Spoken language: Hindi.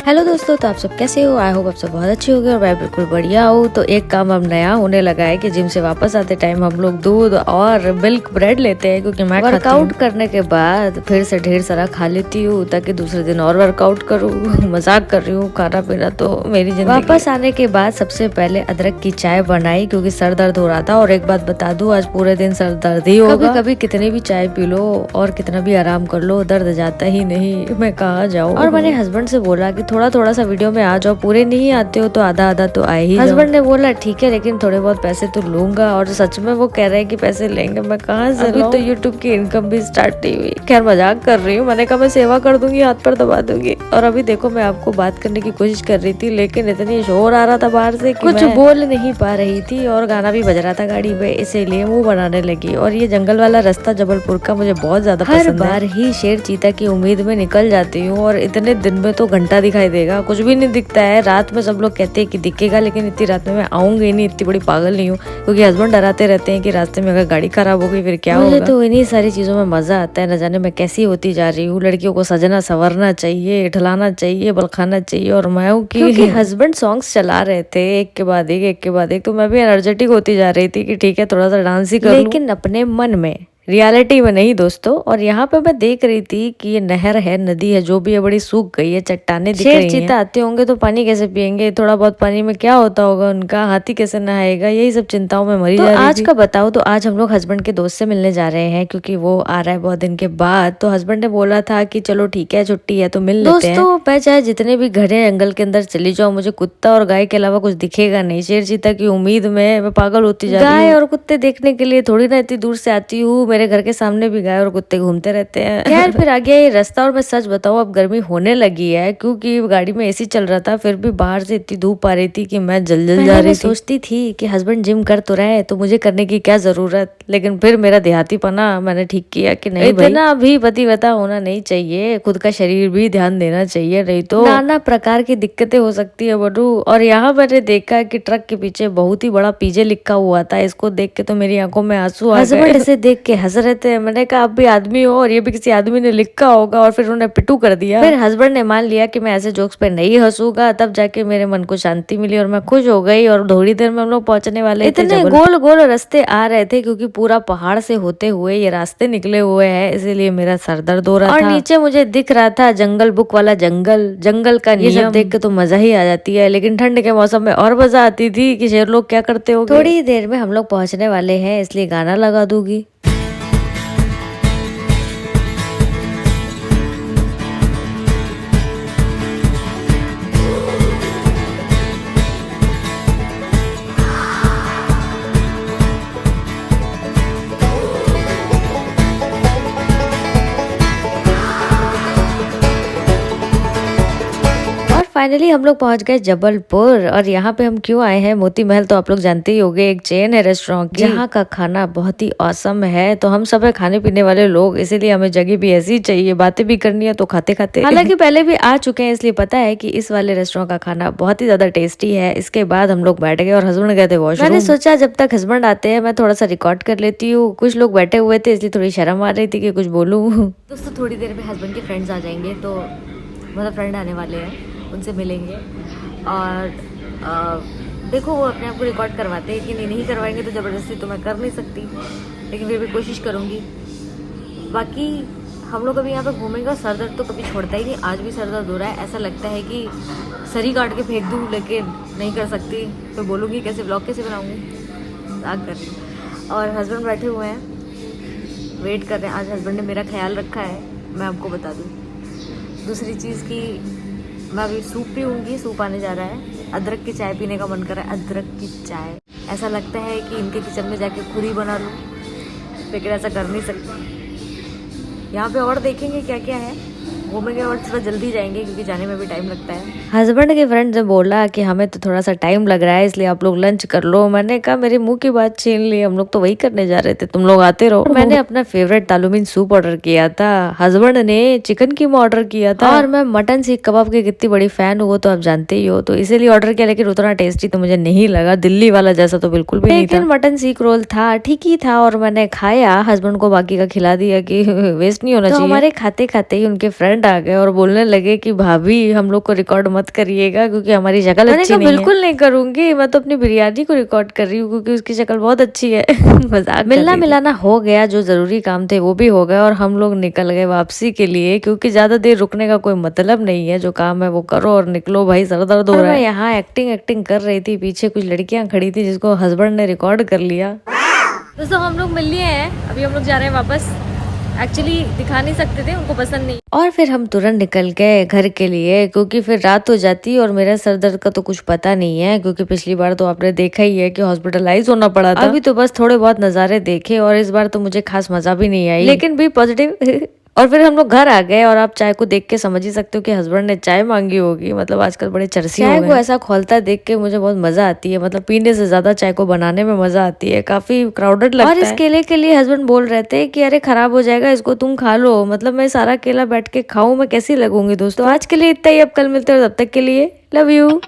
हेलो दोस्तों, तो आप सब कैसे हो? आई होप आप सब बहुत अच्छे होंगे और मैं बिल्कुल बढ़िया हूँ। तो एक काम अब नया होने लगा है कि जिम से वापस आते टाइम हम लोग दूध और मिल्क ब्रेड लेते हैं, क्योंकि मैं वर्कआउट करने के बाद फिर से ढेर सारा खा लेती हूँ ताकि दूसरे दिन और वर्कआउट करूँ। मजाक कर रही हूँ, खाना पीना तो मेरी जिंदगी। वापस आने के बाद सबसे पहले अदरक की चाय बनाई क्योंकि सर दर्द हो रहा था। और एक बात बता दूं, आज पूरे दिन सर दर्द ही होगा। कभी कभी कितनी भी चाय पी लो और कितना भी आराम कर लो, दर्द जाता ही नहीं। मैं कहाँ जाऊँ। और मैंने हस्बैंड से बोला कि थोड़ा थोड़ा सा वीडियो में आ जाओ, पूरे नहीं आते हो तो आधा आधा तो आए ही। हस्बैंड ने बोला ठीक है, लेकिन थोड़े बहुत पैसे तो लूंगा। और सच में वो कह रहे हैं कि पैसे लेंगे। मैं कहाँ से अभी तो यूट्यूब की इनकम भी स्टार्ट नहीं हुई। खैर मजाक कर रही हूँ। मैंने कहा मैं सेवा कर दूंगी, हाथ पर दबा दूंगी। और अभी देखो, मैं आपको बात करने की कोशिश कर रही थी, लेकिन इतनी शोर आ रहा था बाहर से कि कुछ बोल नहीं पा रही थी। और गाना भी बज रहा था गाड़ी में, इसीलिए मुंह बनाने लगी। और ये जंगल वाला रास्ता जबलपुर का मुझे बहुत ज्यादा पसंद है। हर बार ही शेर चीता की उम्मीद में निकल जाती हूँ, और इतने दिन में तो घंटा दिखाई देगा, कुछ भी नहीं दिखता है। रात में सब लोग कहते हैं कि दिखेगा, लेकिन इतनी रात में मैं आऊंगी नहीं। इतनी बड़ी पागल नहीं हूँ, क्योंकि हस्बैंड डराते रहते हैं कि रास्ते में अगर गाड़ी खराब हो गई फिर क्या होगा। मुझे तो इन्हीं सारी चीजों में मजा आता है। न जाने मैं कैसी होती जा रही हूँ। लड़कियों को सजना संवरना चाहिए, ढलाना चाहिए, बलखाना चाहिए, और मैं हूँ कि हस्बैंड सॉन्ग्स चला रहे थे एक के बाद एक, तो मैं भी एनर्जेटिक होती जा रही थी कि ठीक है थोड़ा सा डांस ही कर लूं। लेकिन अपने मन में, रियलिटी में नहीं दोस्तों। और यहाँ पे मैं देख रही थी कि ये नहर है, नदी है, जो भी है बड़ी सूख गई है, चट्टाने दिख रही हैं। शेर चीता आते होंगे तो पानी कैसे पियेंगे? थोड़ा बहुत पानी में क्या होता होगा उनका? हाथी कैसे नहाएगा? यही सब चिंताओं में मरी जा रही थी। आज का बताओ तो आज हम लोग हस्बैंड के दोस्त से मिलने जा रहे हैं, क्योंकि वो आ रहा है बहुत दिन के बाद। तो हस्बैंड ने बोला था कि चलो ठीक है, छुट्टी है तो मिल लेते हैं। दोस्तों, मैं चाहे जितने भी घने जंगल के अंदर चली जाऊँ, मुझे कुत्ता और गाय के अलावा कुछ दिखेगा नहीं। शेर चीता की उम्मीद में मैं पागल होती जा रही हूँ। गाय और कुत्ते देखने के लिए थोड़ी ना इतनी दूर से आती हूँ। मेरे घर के सामने भी गाय और कुत्ते घूमते रहते हैं। खैर फिर आ गया ये रास्ता। और मैं सच बताऊं, अब गर्मी होने लगी है, क्योंकि गाड़ी में एसी चल रहा था, फिर भी बाहर से इतनी धूप आ रही थी कि मैं जल जा रही थी। सोचती थी कि हस्बैंड जिम कर तो रहे, तो मुझे करने की क्या जरूरत। लेकिन फिर मेरा देहातीपना मैंने ठीक किया कि नहीं, इतना भी पतिव्रता होना नहीं चाहिए, खुद का शरीर भी ध्यान देना चाहिए, नहीं तो नाना प्रकार की दिक्कतें हो सकती है बड़ू। और यहाँ मैंने देखा कि ट्रक के पीछे बहुत ही बड़ा पीजे लिखा हुआ था। इसको देख के तो मेरी आंखों में आंसू आ गए। हस्बैंड इसे देख के हंस रहे थे। मैंने कहा आप भी आदमी हो, और ये भी किसी आदमी ने लिखा होगा, और फिर उन्होंने पिटू कर दिया। फिर हस्बैंड ने मान लिया कि मैं ऐसे जोक्स पे नहीं हंसूंगा। तब जाके मेरे मन को शांति मिली और मैं खुश हो गई। और थोड़ी देर में हम लोग पहुंचने वाले थे। इतने गोल गोल रास्ते आ रहे थे, क्योंकि पूरा पहाड़ से होते हुए ये रास्ते निकले हुए हैं, इसीलिए मेरा सर दर्द हो रहा था। और नीचे मुझे दिख रहा था जंगल बुक वाला जंगल का नियम। ये सब देख के तो मजा ही आ जाती है, लेकिन ठंड के मौसम में और मजा आती थी कि शेर लोग क्या करते हो। थोड़ी देर में हम लोग पहुंचने वाले हैं, इसलिए गाना लगा दूंगी। फाइनली हम लोग पहुंच गए जबलपुर। और यहाँ पे हम क्यों आए हैं, मोती महल तो आप लोग जानते ही होंगे, एक चेन है रेस्टोरेंट की, जहाँ का खाना बहुत ही औसम है। तो हम सब है खाने पीने वाले लोग, इसीलिए हमें जगह भी ऐसी चाहिए, बातें भी करनी है तो खाते खाते। हालांकि पहले भी आ चुके हैं, इसलिए पता है कि इस वाले रेस्टोरेंट का खाना बहुत ही ज्यादा टेस्टी है। इसके बाद हम लोग बैठ गए और हस्बैंड गए थे वॉशरूम। मैंने सोचा जब तक हस्बैंड आते हैं मैं थोड़ा सा रिकॉर्ड कर लेती हूँ। कुछ लोग बैठे हुए थे, इसलिए थोड़ी शर्म आ रही थी कि कुछ बोलूँ। दोस्तों, थोड़ी देर में हस्बैंड के फ्रेंड्स आ जाएंगे, तो मतलब फ्रेंड आने वाले हैं, उनसे मिलेंगे। और देखो वो अपने आप को रिकॉर्ड करवाते हैं कि नहीं करवाएंगे तो ज़बरदस्ती तो मैं कर नहीं सकती, लेकिन फिर भी कोशिश करूँगी। बाकी हम लोग अभी यहाँ पे घूमेंगे। और सर दर्द तो कभी छोड़ता ही नहीं। आज भी सर दर्द हो रहा है, ऐसा लगता है कि सर काट के फेंक दूँ, लेकिन नहीं कर सकती। तो बोलूँगी कैसे, ब्लॉग कैसे बनाऊँगी आग कर। और हस्बैंड बैठे हुए हैं, वेट कर रहे हैं। आज हस्बैंड ने मेरा ख्याल रखा है, मैं आपको बता दूँ। दूसरी चीज़ की, मैं अभी सूप पीऊँगी, सूप आने जा रहा है। अदरक की चाय पीने का मन कर रहा है, अदरक की चाय। ऐसा लगता है कि इनके किचन में जाके खुद ही बना लूँ, लेकिन ऐसा कर नहीं सकती। यहाँ पे और देखेंगे क्या क्या है, घूमेंगे और थोड़ा जल्दी जाएंगे, क्योंकि जाने में भी टाइम लगता है। हस्बैंड के फ्रेंड ने बोला कि हमें तो थोड़ा सा टाइम लग रहा है, इसलिए आप लोग लंच कर लो। मैंने कहा मेरे मुंह की बात छीन ली, हम लोग तो वही करने जा रहे थे, तुम लोग आते रहो। मैंने अपना फेवरेट तालुमीन सूप ऑर्डर किया था, हस्बैंड ने चिकन कीमा ऑर्डर किया था। और मैं मटन सीख कबाब की कितनी बड़ी फैन हूँ तो आप जानते ही हो, तो इसीलिए ऑर्डर किया। लेकिन उतना टेस्टी तो मुझे नहीं लगा, दिल्ली वाला जैसा तो बिल्कुल भी नहीं था। मटन सीख रोल था, ठीक ही था, और मैंने खाया, हस्बैंड को बाकी का खिला दिया कि वेस्ट नहीं होना चाहिए। हमारे खाते खाते ही उनके फ्रेंड हस्बैंड आ गए और बोलने लगे कि भाभी हम लोग को रिकॉर्ड मत करिएगा क्योंकि हमारी शक्ल अच्छी नहीं है। बिल्कुल नहीं करूंगी, मैं तो अपनी बिरयानी को रिकॉर्ड कर रही हूँ क्योंकि उसकी शक्ल बहुत अच्छी है। मजाक मिलना मिलाना हो गया, जो जरूरी काम थे वो भी हो गए और हम लोग निकल गए वापसी के लिए क्योंकि ज्यादा देर रुकने का कोई मतलब नहीं है। जो काम है वो करो और निकलो भाई, सर दर्द हो रहा है। मैं यहाँ एक्टिंग कर रही थी, पीछे कुछ लड़कियां खड़ी थी जिसको हस्बैंड ने रिकॉर्ड कर लिया। दोस्तों हम लोग मिल लिए हैं, अभी हम लोग जा रहे हैं वापस। एक्चुअली दिखा नहीं सकते थे, उनको पसंद नहीं। और फिर हम तुरंत निकल गए घर के लिए क्योंकि फिर रात हो जाती और मेरा सर दर्द का तो कुछ पता नहीं है क्योंकि पिछली बार तो आपने देखा ही है कि हॉस्पिटलाइज होना पड़ा था। अभी तो बस थोड़े बहुत नजारे देखे और इस बार तो मुझे खास मजा भी नहीं आई, लेकिन भी पॉजिटिव। और फिर हम लोग घर आ गए और आप चाय को देख के समझ ही सकते हो कि हस्बैंड ने चाय मांगी होगी। मतलब आजकल बड़े चरसी हो गए। चाय को ऐसा खोलता देख के मुझे बहुत मजा आती है, मतलब पीने से ज्यादा चाय को बनाने में मजा आती है। काफी क्राउडेड लगता है। और इस केले के लिए हस्बैंड बोल रहे थे कि अरे खराब हो जाएगा, इसको तुम खा लो। मतलब मैं सारा केला बैठ के खाऊं, मैं कैसी लगूंगी। दोस्तों आज के लिए इतना ही, अब कल मिलते हैं, तब तक के लिए लव यू।